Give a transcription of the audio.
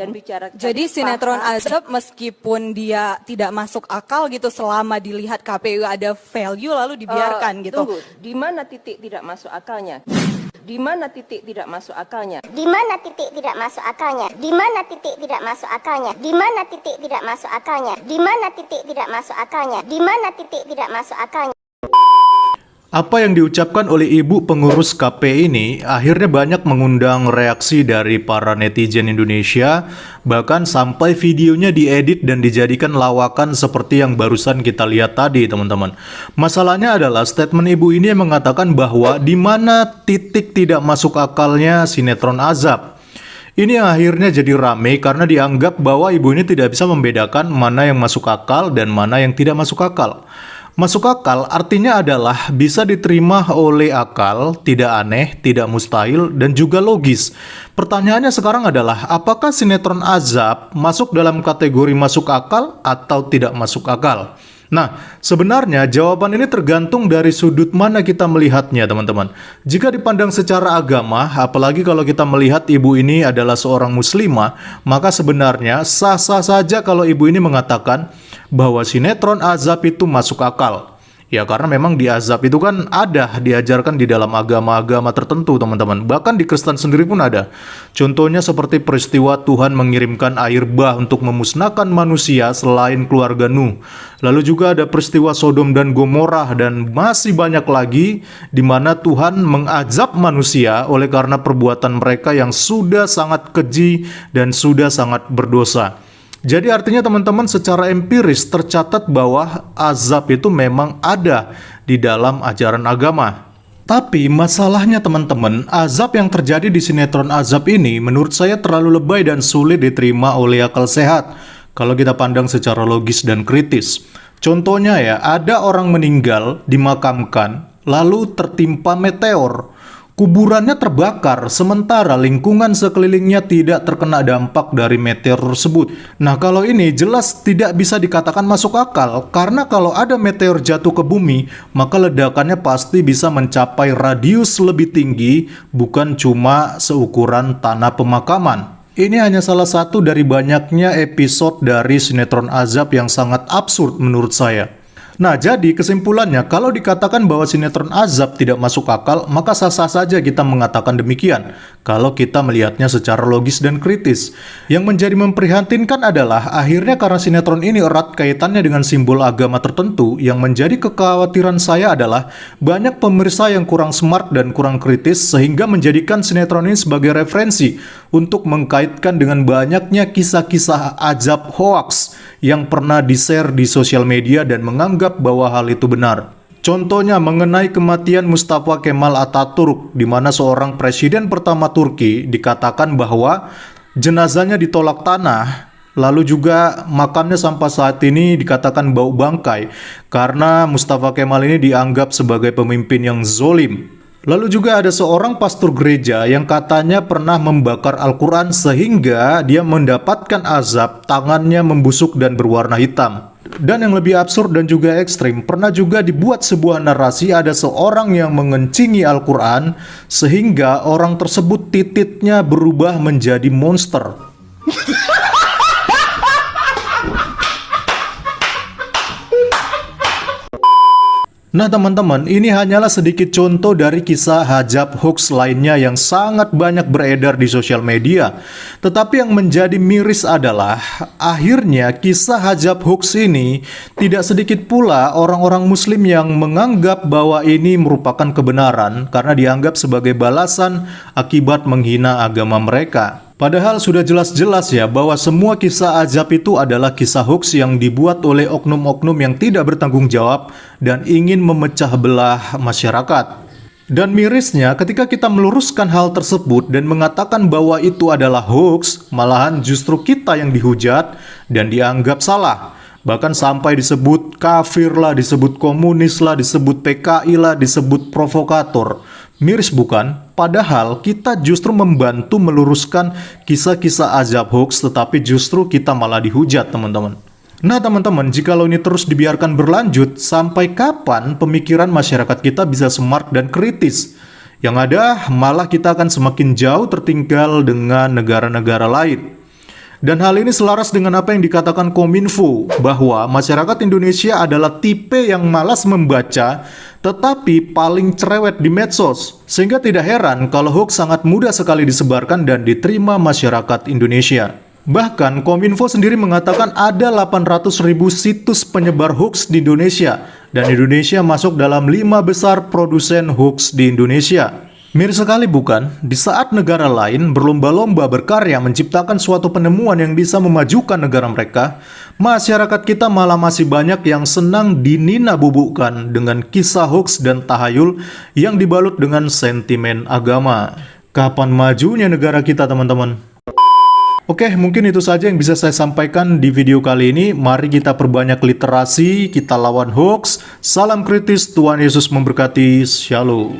dan bicara. Jadi sinetron Azab meskipun dia tidak masuk akal gitu, selama dilihat KPU ada value lalu dibiarkan gitu. Tunggu, di mana titik tidak masuk akalnya? Di mana titik tidak masuk akalnya? Di mana titik tidak masuk akalnya? Di mana titik tidak masuk akalnya? Di mana titik tidak masuk akalnya? Di mana titik tidak masuk akalnya? Di mana titik tidak masuk akalnya? Apa yang diucapkan oleh ibu pengurus KPI ini akhirnya banyak mengundang reaksi dari para netizen Indonesia, bahkan sampai videonya diedit dan dijadikan lawakan seperti yang barusan kita lihat tadi, teman-teman. Masalahnya adalah statement ibu ini yang mengatakan bahwa di mana titik tidak masuk akalnya sinetron Azab. Ini yang akhirnya jadi rame karena dianggap bahwa ibu ini tidak bisa membedakan mana yang masuk akal dan mana yang tidak masuk akal. Masuk akal artinya adalah bisa diterima oleh akal, tidak aneh, tidak mustahil, dan juga logis. Pertanyaannya sekarang adalah, apakah sinetron Azab masuk dalam kategori masuk akal atau tidak masuk akal? Nah, sebenarnya jawaban ini tergantung dari sudut mana kita melihatnya, teman-teman. Jika dipandang secara agama, apalagi kalau kita melihat ibu ini adalah seorang muslimah, maka sebenarnya sah-sah saja kalau ibu ini mengatakan bahwa sinetron Azab itu masuk akal. Ya, karena memang di Azab itu kan ada diajarkan di dalam agama-agama tertentu, teman-teman. Bahkan di Kristen sendiri pun ada. Contohnya seperti peristiwa Tuhan mengirimkan air bah untuk memusnahkan manusia selain keluarga Nuh. Lalu juga ada peristiwa Sodom dan Gomorrah dan masih banyak lagi di mana Tuhan mengazab manusia oleh karena perbuatan mereka yang sudah sangat keji dan sudah sangat berdosa. Jadi artinya teman-teman secara empiris tercatat bahwa azab itu memang ada di dalam ajaran agama. Tapi masalahnya teman-teman, azab yang terjadi di sinetron Azab ini menurut saya terlalu lebay dan sulit diterima oleh akal sehat kalau kita pandang secara logis dan kritis. Contohnya ya, ada orang meninggal, dimakamkan, lalu tertimpa meteor. Kuburannya terbakar, sementara lingkungan sekelilingnya tidak terkena dampak dari meteor tersebut. Nah, kalau ini jelas tidak bisa dikatakan masuk akal, karena kalau ada meteor jatuh ke bumi, maka ledakannya pasti bisa mencapai radius lebih tinggi, bukan cuma seukuran tanah pemakaman. Ini hanya salah satu dari banyaknya episode dari sinetron Azab yang sangat absurd menurut saya. Nah, jadi kesimpulannya, kalau dikatakan bahwa sinetron Azab tidak masuk akal, maka sah-sah saja kita mengatakan demikian. Kalau kita melihatnya secara logis dan kritis. Yang menjadi memprihatinkan adalah, akhirnya karena sinetron ini erat kaitannya dengan simbol agama tertentu, yang menjadi kekhawatiran saya adalah, banyak pemirsa yang kurang smart dan kurang kritis, sehingga menjadikan sinetron ini sebagai referensi, untuk mengkaitkan dengan banyaknya kisah-kisah Azab hoax, yang pernah di-share di sosial media dan menganggap bahwa hal itu benar. Contohnya mengenai kematian Mustafa Kemal Atatürk, di mana seorang presiden pertama Turki dikatakan bahwa jenazahnya ditolak tanah, lalu juga makamnya sampai saat ini dikatakan bau bangkai, karena Mustafa Kemal ini dianggap sebagai pemimpin yang zolim. Lalu juga ada seorang pastor gereja yang katanya pernah membakar Al-Quran sehingga dia mendapatkan azab, tangannya membusuk dan berwarna hitam. Dan yang lebih absurd dan juga ekstrim, pernah juga dibuat sebuah narasi ada seorang yang mengencingi Al-Quran sehingga orang tersebut tititnya berubah menjadi monster. Nah teman-teman, ini hanyalah sedikit contoh dari kisah Azab hoax lainnya yang sangat banyak beredar di sosial media. Tetapi yang menjadi miris adalah, akhirnya kisah Azab hoax ini tidak sedikit pula orang-orang muslim yang menganggap bahwa ini merupakan kebenaran karena dianggap sebagai balasan akibat menghina agama mereka. Padahal sudah jelas-jelas ya bahwa semua kisah Azab itu adalah kisah hoax yang dibuat oleh oknum-oknum yang tidak bertanggung jawab dan ingin memecah belah masyarakat. Dan mirisnya ketika kita meluruskan hal tersebut dan mengatakan bahwa itu adalah hoax, malahan justru kita yang dihujat dan dianggap salah. Bahkan sampai disebut kafir lah, disebut komunis lah, disebut PKI lah, disebut provokator. Miris bukan? Padahal kita justru membantu meluruskan kisah-kisah Azab hoax, tetapi justru kita malah dihujat, teman-teman. Nah teman-teman, jikalau ini terus dibiarkan berlanjut, sampai kapan pemikiran masyarakat kita bisa smart dan kritis? Yang ada, malah kita akan semakin jauh tertinggal dengan negara-negara lain. Dan hal ini selaras dengan apa yang dikatakan Kominfo, bahwa masyarakat Indonesia adalah tipe yang malas membaca, tetapi paling cerewet di medsos. Sehingga tidak heran kalau hoax sangat mudah sekali disebarkan dan diterima masyarakat Indonesia. Bahkan Kominfo sendiri mengatakan ada 800.000 situs penyebar hoax di Indonesia, dan Indonesia masuk dalam 5 besar produsen hoax di Indonesia. Miris sekali bukan? Di saat negara lain berlomba-lomba berkarya menciptakan suatu penemuan yang bisa memajukan negara mereka, masyarakat kita malah masih banyak yang senang dinina-bubukkan dengan kisah hoax dan tahayul yang dibalut dengan sentimen agama. Kapan majunya negara kita, teman-teman? Oke, mungkin itu saja yang bisa saya sampaikan di video kali ini. Mari kita perbanyak literasi, kita lawan hoax. Salam kritis, Tuhan Yesus memberkati. Shalom.